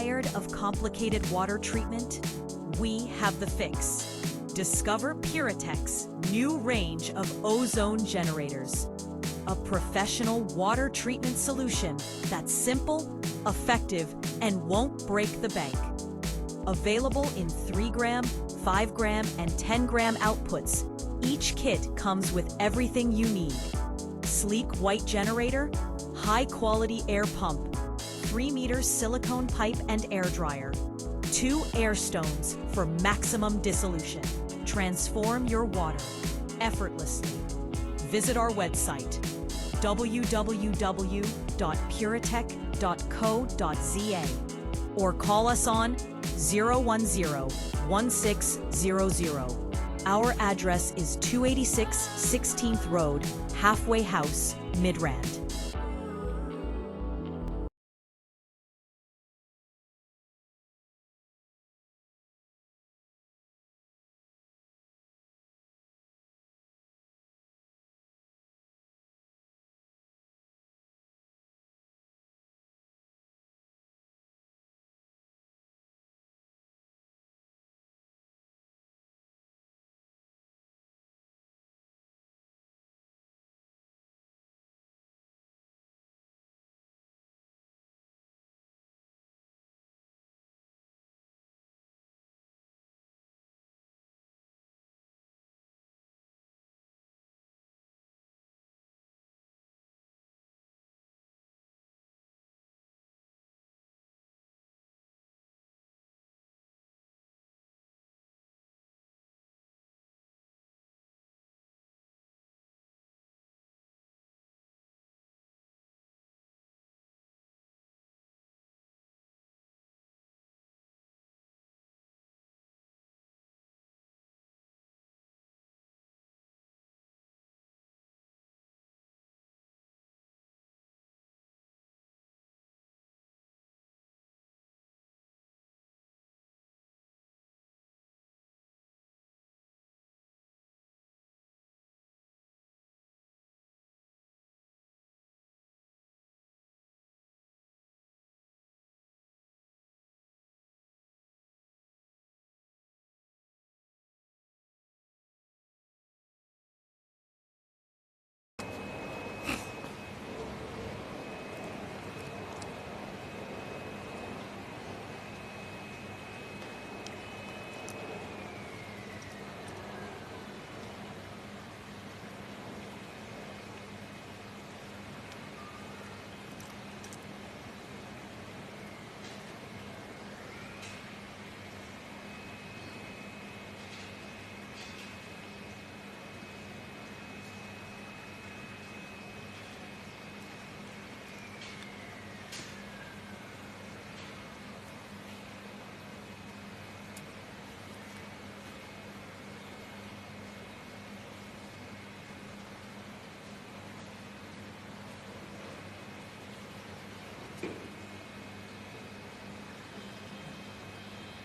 Tired of complicated water treatment? We have the fix. Discover Purotech's new range of ozone generators. A professional water treatment solution that's simple, effective, and won't break the bank. Available in 3-gram, 5-gram, and 10-gram outputs, each kit comes with everything you need. Sleek white generator, high-quality air pump, 3-meter silicone pipe and air dryer, 2 air stones for maximum dissolution. Transform your water effortlessly. Visit our website, www.purotech.co.za, or call us on 010-1600. Our address is 286 16th Road, Halfway House, Midrand.